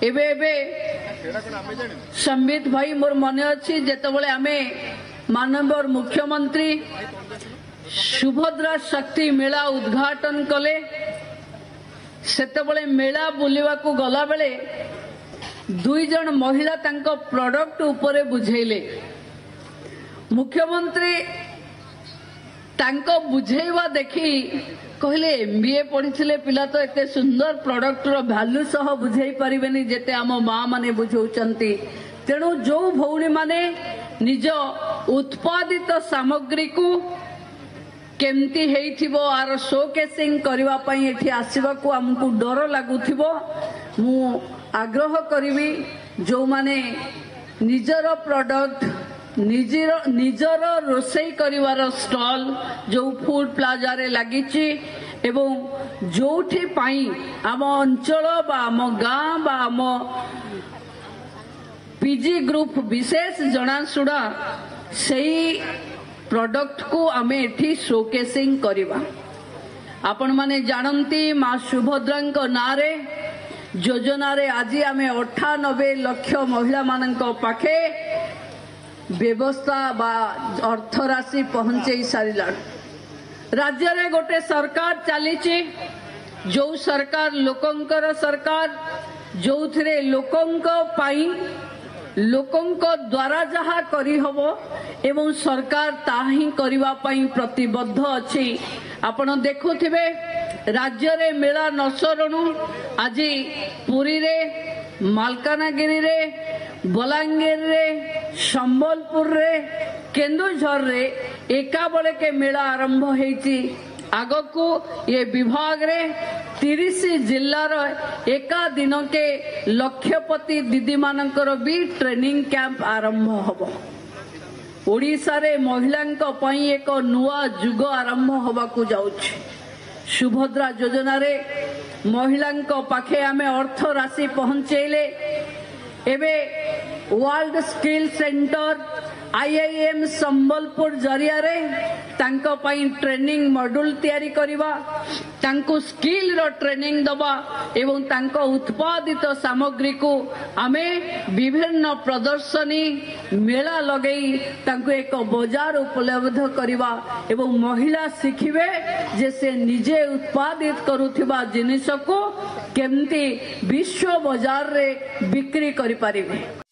एबे एबे संबित भाई मोर मन अच्छी जेतबले आमे माननीय मुख्यमंत्री सुभद्रा शक्ति मेला उद्घाटन कले सेतबले मेला बुलिवा को गला बेले दुई जन महिला तांको प्रोडक्ट उपरे बुझेले मुख्यमंत्री तांको बुझेवा देखी कहले एमबीए पढ़ी पिला तो एते सुंदर प्रोडक्ट रो वैल्यू सह बुझेई परिबेनी जेते आम माँ माने बुझौचंती तेणु जो भौणी माने निज उत्पादित सामग्री को केमती हेइथिबो आर शोकेसिंग करबा पई एठी आसीबा को हमकु डर लागुथिबो मु आग्रह करिवि जो माने निजर प्रोडक्ट निजर रोसई करिवार स्टॉल जो फूड प्लाजा रे लागिची एवं जोठी पाई आम अंचल बा आम गाँ बा आम पीजी ग्रुप विशेष जनाशुड़ा सही प्रोडक्ट को आमे एठी शोकेसिंग करिबा आपण माने जानती माँ सुभद्रा नारे योजना रे आज आमे 98 लाख महिला मानक पाखे व्यवस्था बा अर्थ राशि पहुंचे सारिला राज्य रे गोटे सरकार चलीची जो सरकार लोकंकर सरकार जो थिरे लोकंक पाई लोकंक द्वारा जहा करी हबो एवं सरकार ताही करिवा पई प्रतिबद्ध अछि आपण देखुथिबे राज्य रे मेला नसरणु आज पुरी रे मालकानगिरी रे बलांगीर रे संबलपुर रे केन्दुझर रे एका बळे के मेला आरंभ हेची आगो को ये विभाग रे 30 जिल्लार एका दिन के लक्षपति दीदी मानकर भी ट्रेनिंग कैंप आरंभ हबो ओडिशा रे महिलांक पई एक नुआ जुग आरंभ हबा को जाउछि सुभद्रा योजना रे महिलांक पाखे आमे अर्थ राशि पहुंचेले एबे world skill centre IIM Sambalpur जरिया रे तांको पई ट्रेनिंग मॉड्यूल तैयारी करिबा तांको स्किल रो ट्रेनिंग दबा एवं तांको उत्पादित सामग्री को आमे विभिन्न प्रदर्शनी मेला लगई तांको एक बाजार उपलब्ध करिबा एवं महिला शिखिबे जे से निजे उत्पादित करुथिबा जिनिस को केमती विश्व बाजार रे बिक्री करि पारिबे।